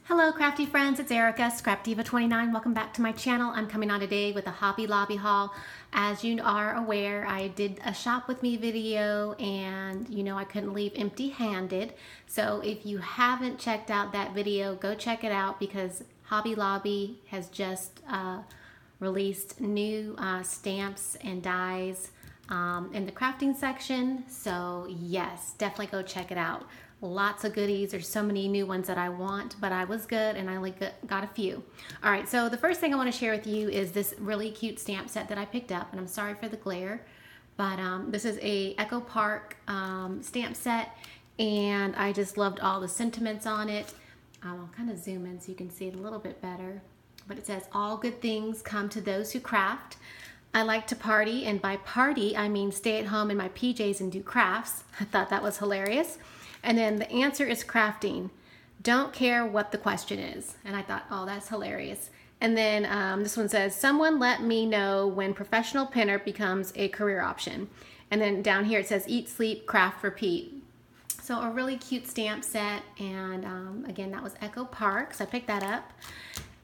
Hello crafty friends, it's Erica, Scrapdiva29. Welcome back to my channel. I'm coming on today with a Hobby Lobby haul. As you are aware, I did a shop with me video and I couldn't leave empty handed. So if you haven't checked out that video, go check it out because Hobby Lobby has just released new stamps and dies in the crafting section. So yes, definitely go check it out. Lots of goodies. There's so many new ones that I want, but I was good and I only got a few. All right, so the first thing I want to share with you is this really cute stamp set that I picked up, and I'm sorry for the glare, but this is a Echo Park stamp set, and I just loved all the sentiments on it. I'll kind of zoom in so you can see it a little bit better, but it says, "All good things come to those who craft. I like to party," and by party, I mean stay at home in my PJs and do crafts. I thought that was hilarious. And then the answer is crafting. Don't care what the question is. And I thought, oh, that's hilarious. And then this one says, "Someone let me know when professional pinner becomes a career option." And then down here it says, "Eat, sleep, craft, repeat." So a really cute stamp set. And again, that was Echo Park, so I picked that up.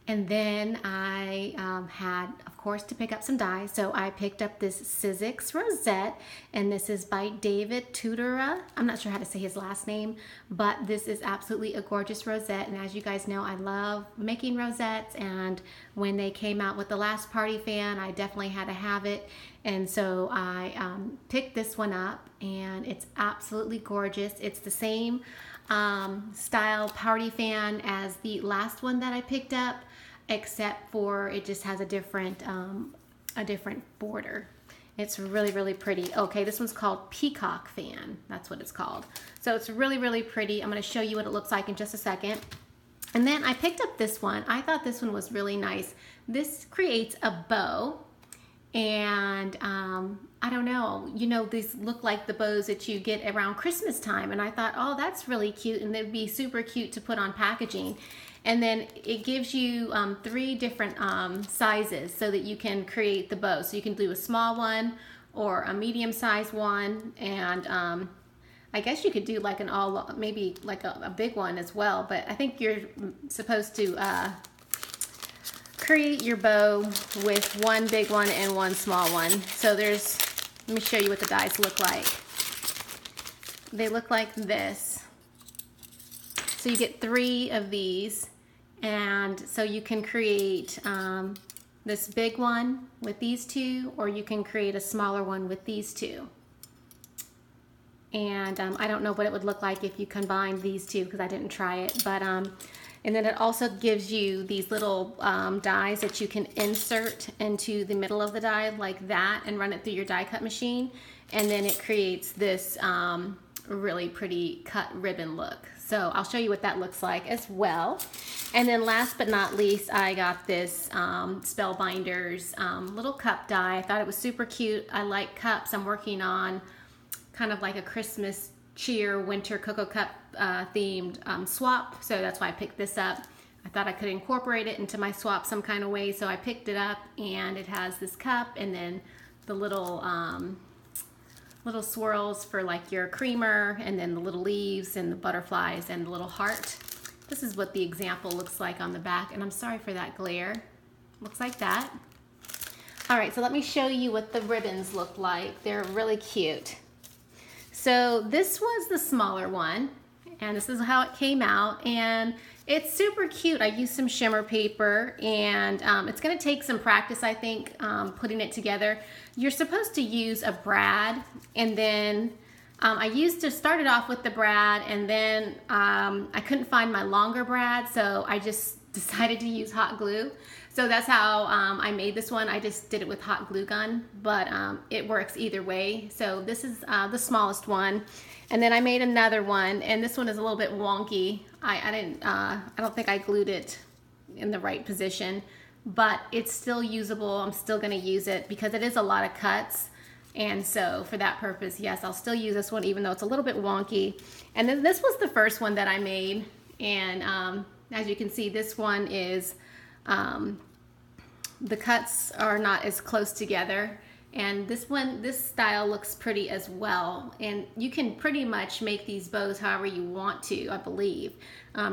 And then I had, of course, to pick up some dies. So I picked up this Sizzix rosette, and this is by David Tudora. I'm not sure how to say his last name, but this is absolutely a gorgeous rosette. And as you guys know, I love making rosettes. And when they came out with the last party fan, I definitely had to have it. And so I picked this one up, and it's absolutely gorgeous. It's the same style party fan as the last one that I picked up, except for it just has a different border. It's really, really pretty. Okay, this one's called Peacock Fan. That's what it's called. So it's really, really pretty. I'm going to show you what it looks like in just a second. And then I picked up this one. I thought this one was really nice. This creates a bow, and I don't know, these look like the bows that you get around Christmas time, and I thought, oh, that's really cute, and they'd be super cute to put on packaging. And then it gives you 3 different sizes so that you can create the bow. So you can do a small one or a medium-sized one, and I guess you could do like maybe like a big one as well, but I think you're supposed to create your bow with one big one and one small one. So let me show you what the dies look like. They look like this. So you get 3 of these, and so you can create this big one with these 2, or you can create a smaller one with these 2. And I don't know what it would look like if you combine these 2 because I didn't try it, but and then it also gives you these little dies that you can insert into the middle of the die like that and run it through your die cut machine. And then it creates this really pretty cut ribbon look. So I'll show you what that looks like as well. And then last but not least, I got this Spellbinders little cup die. I thought it was super cute. I like cups. I'm working on kind of like a Christmas cheer winter cocoa cup themed swap, so that's why I picked this up. I thought I could incorporate it into my swap some kind of way, so I picked it up, and it has this cup and then the little little swirls for like your creamer, and then the little leaves and the butterflies and the little heart. This is what the example looks like on the back, and I'm sorry for that glare. Looks like that. All right, so let me show you what the ribbons look like. They're really cute. So this was the smaller one, and this is how it came out, and it's super cute. I used some shimmer paper, and it's going to take some practice, I think, putting it together. You're supposed to use a brad, and then I started off with the brad, and then I couldn't find my longer brad, so I just decided to use hot glue. So that's how I made this one. I just did it with hot glue gun, but it works either way. So this is the smallest one. And then I made another one, and this one is a little bit wonky. I don't think I glued it in the right position, but it's still usable. I'm still gonna use it because it is a lot of cuts. And so for that purpose, yes, I'll still use this one even though it's a little bit wonky. And then this was the first one that I made. And as you can see, this one is, the cuts are not as close together, And this style looks pretty as well. And you can pretty much make these bows however you want to, I believe.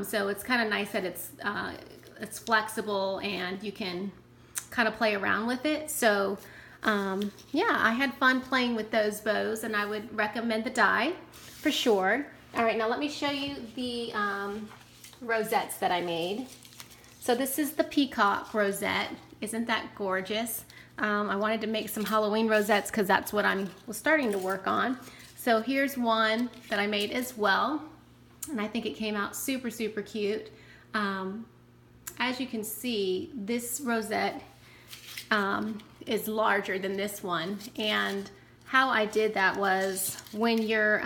So it's kind of nice that it's flexible and you can kind of play around with it. So yeah, I had fun playing with those bows, and I would recommend the die for sure. All right, now let me show you the rosettes that I made. So this is the peacock rosette. Isn't that gorgeous? I wanted to make some Halloween rosettes because that's what I was starting to work on. So here's one that I made as well, and I think it came out super, super cute. As you can see, this rosette is larger than this one, and how I did that was when you're,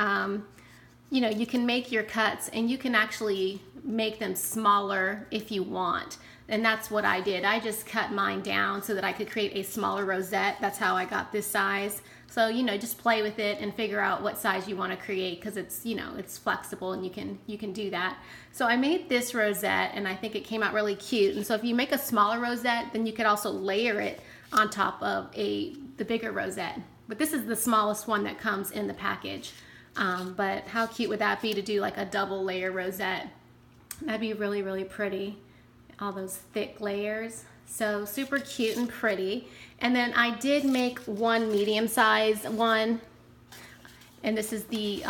you know, you can make your cuts and you can actually make them smaller if you want. And that's what I did. I just cut mine down so that I could create a smaller rosette. That's how I got this size. So, you know, just play with it and figure out what size you want to create, because it's, you know, it's flexible and you can do that. So I made this rosette and I think it came out really cute. And so if you make a smaller rosette, then you could also layer it on top of the bigger rosette. But this is the smallest one that comes in the package. But how cute would that be to do like a double layer rosette? That'd be really, really pretty. All those thick layers. So super cute and pretty. And then I did make one medium size one, and this is the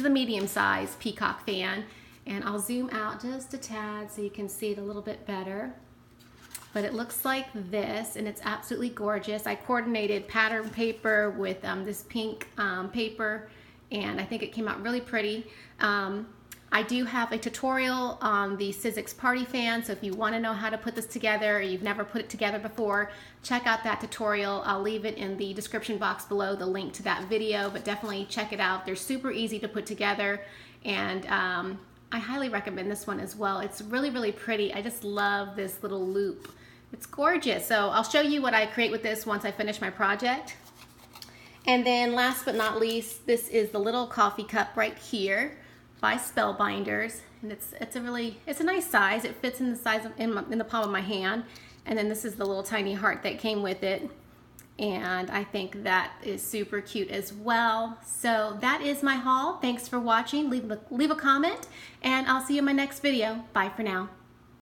medium size peacock fan. And I'll zoom out just a tad so you can see it a little bit better. But it looks like this, and it's absolutely gorgeous. I coordinated pattern paper with this pink paper, and I think it came out really pretty. I do have a tutorial on the Sizzix party fan, so if you want to know how to put this together or you've never put it together before, check out that tutorial. I'll leave it in the description box below, the link to that video, but definitely check it out. They're super easy to put together, and I highly recommend this one as well. It's really, really pretty. I just love this little loop. It's gorgeous. So I'll show you what I create with this once I finish my project. And then last but not least, this is the little coffee cup right here by Spellbinders, and it's a nice size. It fits in the size of in the palm of my hand. And then this is the little tiny heart that came with it, and I think that is super cute as well. So that is my haul. Thanks for watching. Leave a comment, and I'll see you in my next video. Bye for now.